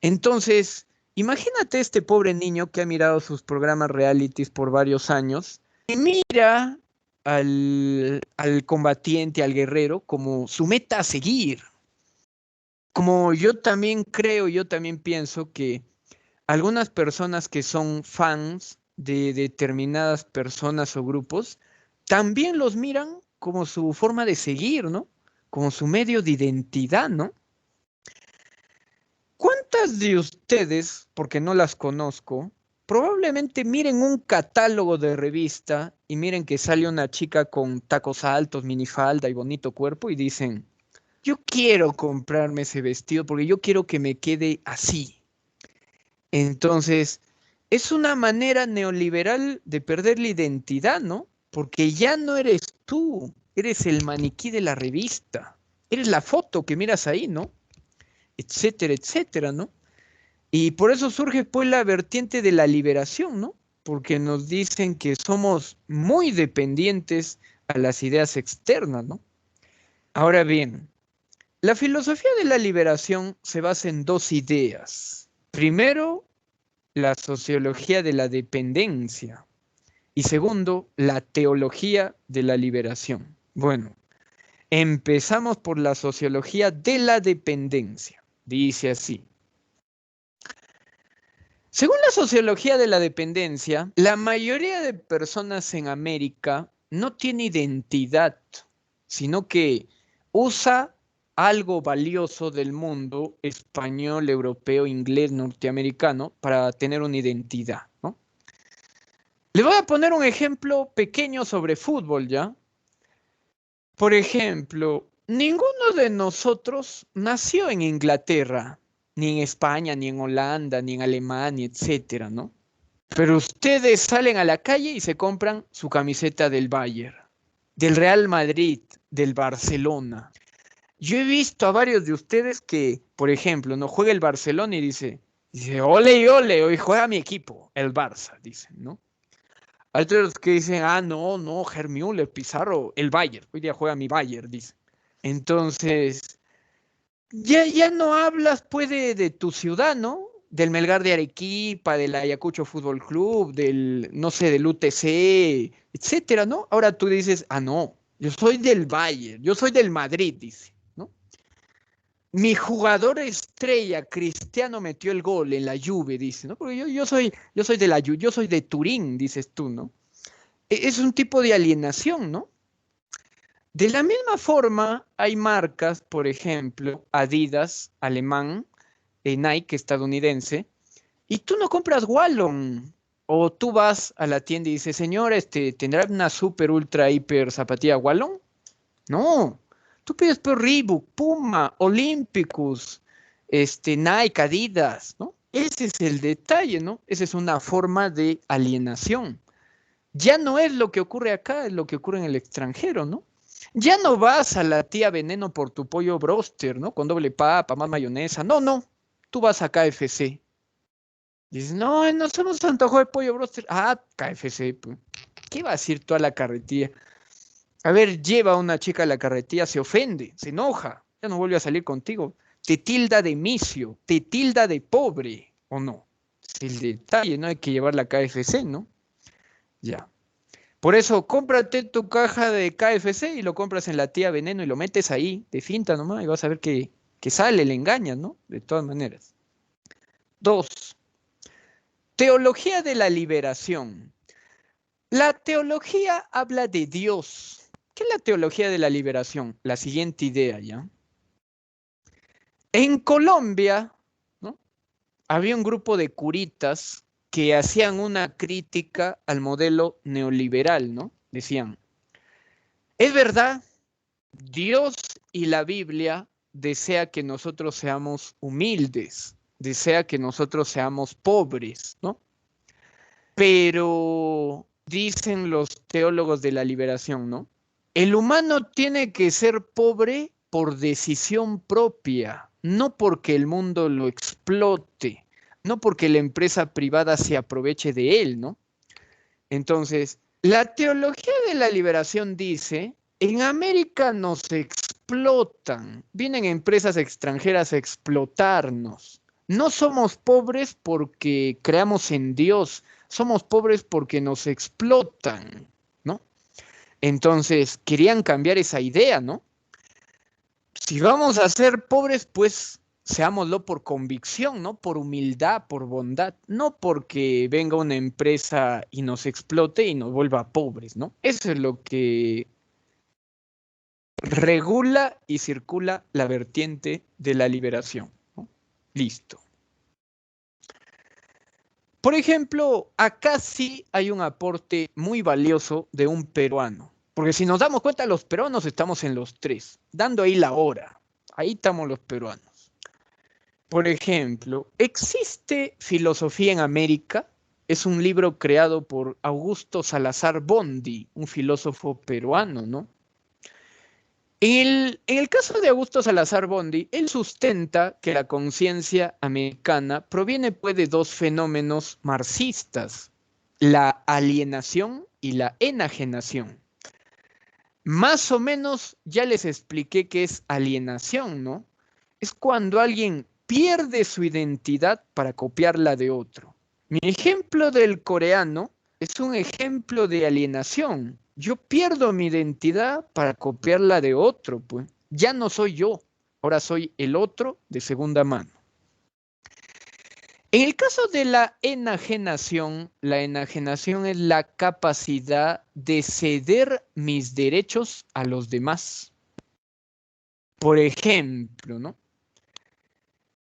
Entonces, imagínate este pobre niño que ha mirado sus programas realities por varios años y mira al combatiente, al guerrero, como su meta a seguir. Como yo también creo, yo también pienso que algunas personas que son fans de determinadas personas o grupos, también los miran como su forma de seguir, ¿no? Como su medio de identidad, ¿no? ¿Cuántas de ustedes, porque no las conozco, probablemente miren un catálogo de revista y miren que sale una chica con tacos altos, minifalda y bonito cuerpo y dicen, yo quiero comprarme ese vestido porque yo quiero que me quede así? Entonces, es una manera neoliberal de perder la identidad, ¿no? Porque ya no eres tú, eres el maniquí de la revista, eres la foto que miras ahí, ¿no? Etcétera, etcétera, ¿no? Y por eso surge pues la vertiente de la liberación, ¿no? Porque nos dicen que somos muy dependientes a las ideas externas, ¿no? Ahora bien, la filosofía de la liberación se basa en 2 ideas. Primero, la sociología de la dependencia y segundo, la teología de la liberación. Bueno, empezamos por la sociología de la dependencia. Dice así. Según la sociología de la dependencia, la mayoría de personas en América no tiene identidad, sino que usa algo valioso del mundo español, europeo, inglés, norteamericano para tener una identidad, ¿no? Le voy a poner un ejemplo pequeño sobre fútbol, ¿ya? Por ejemplo, ninguno de nosotros nació en Inglaterra, ni en España, ni en Holanda, ni en Alemania, etcétera, ¿no? Pero ustedes salen a la calle y se compran su camiseta del Bayern, del Real Madrid, del Barcelona. Yo he visto a varios de ustedes que, por ejemplo, no juega el Barcelona y dice, ole y ole, hoy juega mi equipo, el Barça, dicen, ¿no? Hay otros que dicen, no, Gerd Müller, Pizarro, el Bayern, hoy día juega mi Bayern, dice. Entonces, ya no hablas, pues, de tu ciudad, ¿no? Del Melgar de Arequipa, del Ayacucho Fútbol Club, del, no sé, del UTC, etcétera, ¿no? Ahora tú dices, no, yo soy del Bayern, yo soy del Madrid, dice, ¿no? Mi jugador estrella, Cristiano, metió el gol en la Juve, dice, ¿no? Porque yo soy de la Juve, yo soy de Turín, dices tú, ¿no? Es un tipo de alienación, ¿no? De la misma forma, hay marcas, por ejemplo, Adidas, alemán, Nike, estadounidense, y tú no compras Wallon, o tú vas a la tienda y dices, señor, ¿tendrá una super, ultra, hiper zapatilla Wallon? No, tú pides por Reebok, Puma, Olympicus, Nike, Adidas, ¿no? Ese es el detalle, ¿no? Esa es una forma de alienación. Ya no es lo que ocurre acá, es lo que ocurre en el extranjero, ¿no? Ya no vas a la tía Veneno por tu pollo broster, ¿no? Con doble papa, más mayonesa. No. Tú vas a KFC. Dices, no, nos hemos antojado de pollo broster. KFC. Pues. ¿Qué va a decir toda la carretilla? A ver, lleva a una chica a la carretilla, se ofende, se enoja, ya no vuelve a salir contigo. Te tilda de misio, te tilda de pobre, ¿o no? Es el detalle, ¿no? Hay que llevarla a KFC, ¿no? Ya. Por eso, cómprate tu caja de KFC y lo compras en la tía Veneno y lo metes ahí, de finta nomás, y vas a ver que sale, le engañas, ¿no? De todas maneras. 2. Teología de la liberación. La teología habla de Dios. ¿Qué es la teología de la liberación? La siguiente idea, ¿ya? En Colombia, ¿no? Había un grupo de curitas que hacían una crítica al modelo neoliberal, ¿no? Decían, es verdad, Dios y la Biblia desea que nosotros seamos humildes, desea que nosotros seamos pobres, ¿no? Pero dicen los teólogos de la liberación, ¿no? El humano tiene que ser pobre por decisión propia, no porque el mundo lo explote, no porque la empresa privada se aproveche de él, ¿no? Entonces, la teología de la liberación dice, en América nos explotan, vienen empresas extranjeras a explotarnos. No somos pobres porque creamos en Dios, somos pobres porque nos explotan, ¿no? Entonces, querían cambiar esa idea, ¿no? Si vamos a ser pobres, pues seámoslo por convicción, ¿no? Por humildad, por bondad, no porque venga una empresa y nos explote y nos vuelva pobres, ¿no? Eso es lo que regula y circula la vertiente de la liberación, ¿no? Listo. Por ejemplo, acá sí hay un aporte muy valioso de un peruano. Porque si nos damos cuenta, los peruanos estamos en los 3, dando ahí la hora. Ahí estamos los peruanos. Por ejemplo, ¿existe Filosofía en América? Es un libro creado por Augusto Salazar Bondy, un filósofo peruano, ¿no? En el caso de Augusto Salazar Bondy, él sustenta que la conciencia americana proviene pues de 2 fenómenos marxistas, la alienación y la enajenación. Más o menos ya les expliqué qué es alienación, ¿no? Es cuando alguien pierde su identidad para copiarla de otro. Mi ejemplo del coreano es un ejemplo de alienación. Yo pierdo mi identidad para copiarla de otro, pues. Ya no soy yo, ahora soy el otro de segunda mano. En el caso de la enajenación es la capacidad de ceder mis derechos a los demás. Por ejemplo, ¿no?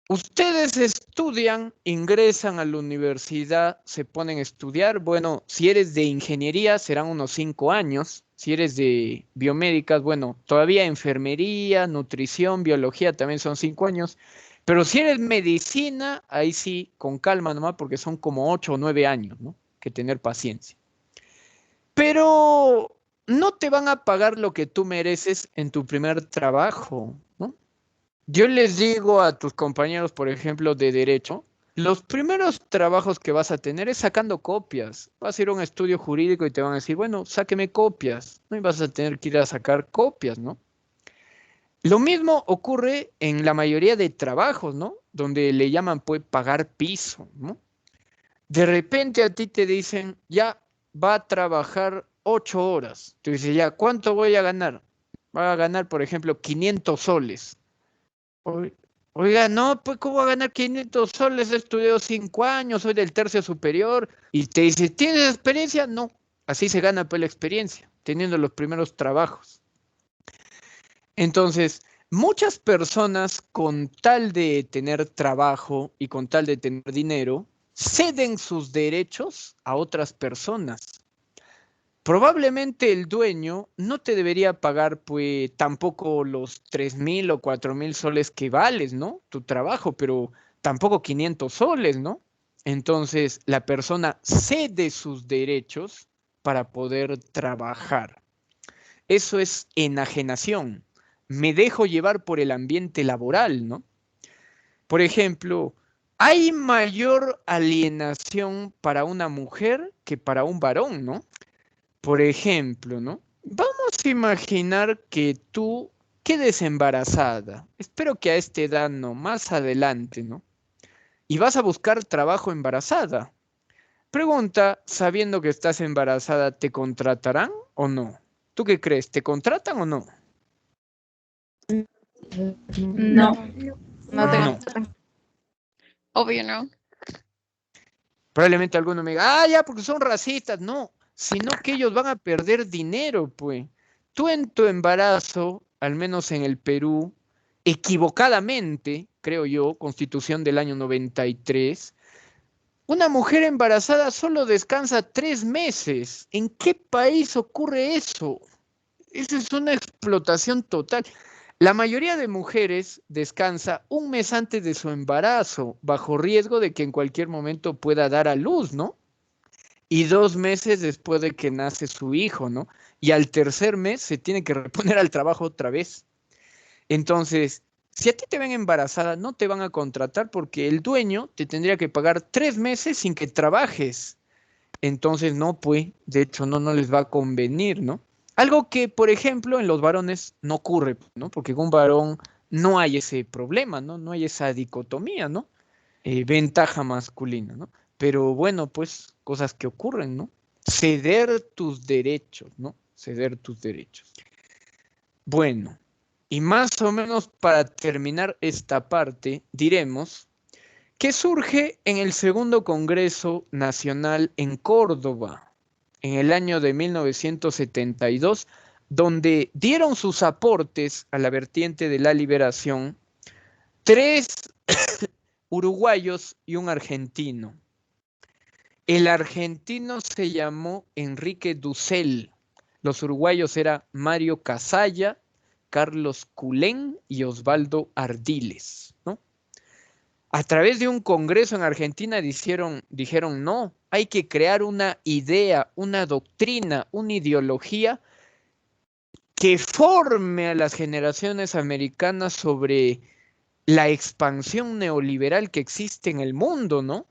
Ustedes estudian, ingresan a la universidad, se ponen a estudiar. Bueno, si eres de ingeniería serán unos 5 años. Si eres de biomédicas, bueno, todavía enfermería, nutrición, biología también son 5 años. Pero si eres medicina, ahí sí, con calma nomás, porque son como 8 o 9 años, ¿no? Que tener paciencia. Pero no te van a pagar lo que tú mereces en tu primer trabajo, ¿no? Yo les digo a tus compañeros, por ejemplo, de derecho, los primeros trabajos que vas a tener es sacando copias. Vas a ir a un estudio jurídico y te van a decir, bueno, sáqueme copias, ¿no? Y vas a tener que ir a sacar copias, ¿no? Lo mismo ocurre en la mayoría de trabajos, ¿no? Donde le llaman, pues, pagar piso, ¿no? De repente a ti te dicen, ya va a trabajar 8 horas. Tú dices, ya, ¿cuánto voy a ganar? Va a ganar, por ejemplo, 500 soles. Oiga, no, pues, ¿cómo va a ganar 500 soles? He estudiado 5 años, soy del tercio superior. Y te dice, ¿tienes experiencia? No. Así se gana, pues, la experiencia, teniendo los primeros trabajos. Entonces, muchas personas con tal de tener trabajo y con tal de tener dinero, ceden sus derechos a otras personas. Probablemente el dueño no te debería pagar, pues, tampoco los 3,000 o 4,000 soles que vales, ¿no? Tu trabajo, pero tampoco 500 soles, ¿no? Entonces, la persona cede sus derechos para poder trabajar. Eso es enajenación. Me dejo llevar por el ambiente laboral, ¿no? Por ejemplo, hay mayor alienación para una mujer que para un varón, ¿no? Por ejemplo, ¿no? Vamos a imaginar que tú quedes embarazada. Espero que a esta edad no, más adelante, ¿no? Y vas a buscar trabajo embarazada. Pregunta, sabiendo que estás embarazada, ¿te contratarán o no? ¿Tú qué crees? ¿Te contratan o no? No. No te No. Obvio, ¿no? Probablemente alguno me diga, ya, porque son racistas. No, sino que ellos van a perder dinero, pues. Tú en tu embarazo, al menos en el Perú, equivocadamente, creo yo, Constitución del año 93, una mujer embarazada solo descansa 3 meses. ¿En qué país ocurre eso? Esa es una explotación total. La mayoría de mujeres descansa 1 mes antes de su embarazo, bajo riesgo de que en cualquier momento pueda dar a luz, ¿no? Y 2 meses después de que nace su hijo, ¿no? Y al tercer mes se tiene que reponer al trabajo otra vez. Entonces, si a ti te ven embarazada, no te van a contratar porque el dueño te tendría que pagar 3 meses sin que trabajes. Entonces, no, pues, de hecho, no les va a convenir, ¿no? Algo que, por ejemplo, en los varones no ocurre, ¿no? Porque con un varón no hay ese problema, ¿no? No hay esa dicotomía, ¿no? Ventaja masculina, ¿no? Pero bueno, pues, cosas que ocurren, ¿no? Ceder tus derechos, ¿no? Ceder tus derechos. Bueno, y más o menos para terminar esta parte, diremos que surge en el Segundo Congreso Nacional en Córdoba, en el año de 1972, donde dieron sus aportes a la vertiente de la liberación 3 uruguayos y un argentino. El argentino se llamó Enrique Dussel. Los uruguayos eran Mario Casalla, Carlos Culén y Osvaldo Ardiles, ¿no? A través de un congreso en Argentina dijeron, no, hay que crear una idea, una doctrina, una ideología que forme a las generaciones americanas sobre la expansión neoliberal que existe en el mundo, ¿no?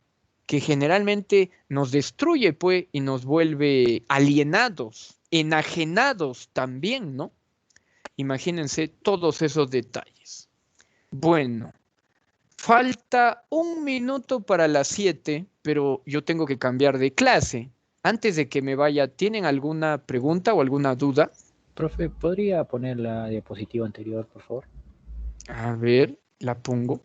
Que generalmente nos destruye, pues, y nos vuelve alienados, enajenados también, ¿no? Imagínense todos esos detalles. Bueno. Falta 1 minuto para las 7, pero yo tengo que cambiar de clase. Antes de que me vaya, ¿tienen alguna pregunta o alguna duda? Profe, ¿podría poner la diapositiva anterior, por favor? A ver, la pongo.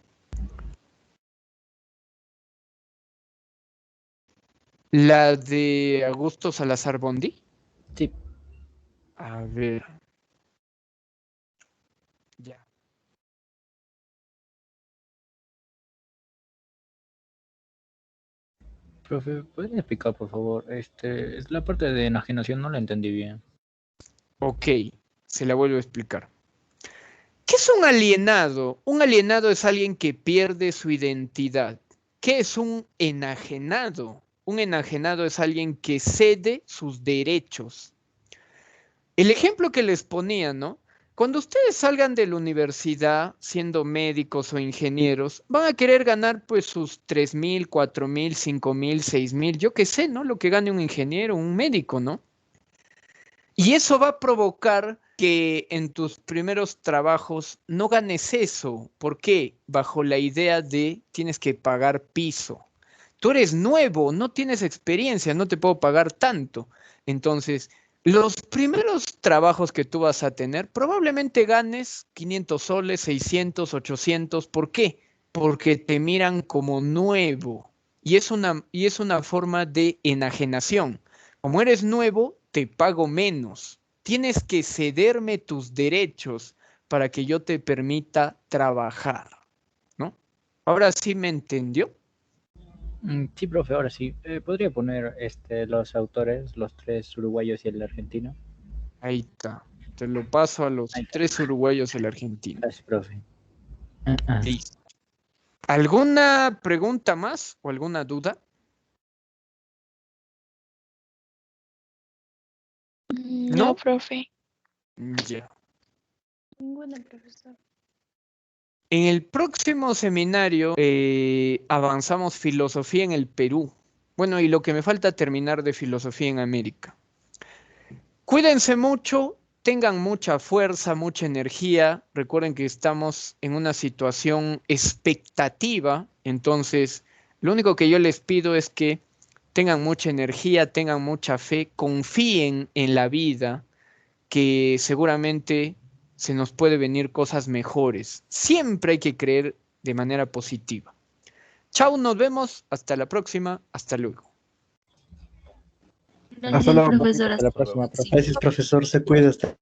¿La de Augusto Salazar Bondy? Sí. A ver. Ya. Profe, ¿pueden explicar, por favor? Es la parte de enajenación, no la entendí bien. Ok, se la vuelvo a explicar. ¿Qué es un alienado? Un alienado es alguien que pierde su identidad. ¿Qué es un enajenado? Un enajenado es alguien que cede sus derechos. El ejemplo que les ponía, ¿no? Cuando ustedes salgan de la universidad siendo médicos o ingenieros, van a querer ganar pues sus 3,000, 4,000, 5,000, 6,000, yo qué sé, ¿no? Lo que gane un ingeniero, un médico, ¿no? Y eso va a provocar que en tus primeros trabajos no ganes eso. ¿Por qué? Bajo la idea de tienes que pagar piso. Tú eres nuevo, no tienes experiencia, no te puedo pagar tanto. Entonces, los primeros trabajos que tú vas a tener, probablemente ganes 500 soles, 600, 800. ¿Por qué? Porque te miran como nuevo. Y es una forma de enajenación. Como eres nuevo, te pago menos. Tienes que cederme tus derechos para que yo te permita trabajar, ¿no? Ahora sí me entendió. Sí, profe, ahora sí. ¿Podría poner los autores, los 3 uruguayos y el argentino? Ahí está. Te lo paso a los 3 uruguayos y el argentino. Gracias, profe. Listo. ¿Alguna pregunta más o alguna duda? No, profe. Ya. Ninguna, profesor. En el próximo seminario avanzamos filosofía en el Perú. Bueno, y lo que me falta terminar de filosofía en América. Cuídense mucho, tengan mucha fuerza, mucha energía. Recuerden que estamos en una situación expectativa, entonces lo único que yo les pido es que tengan mucha energía, tengan mucha fe, confíen en la vida, que seguramente se nos puede venir cosas mejores. Siempre hay que creer de manera positiva. Chao, nos vemos, hasta la próxima, hasta luego. Gracias, profesor. Hasta la próxima, profe. Gracias, profesor. Se cuida. Hasta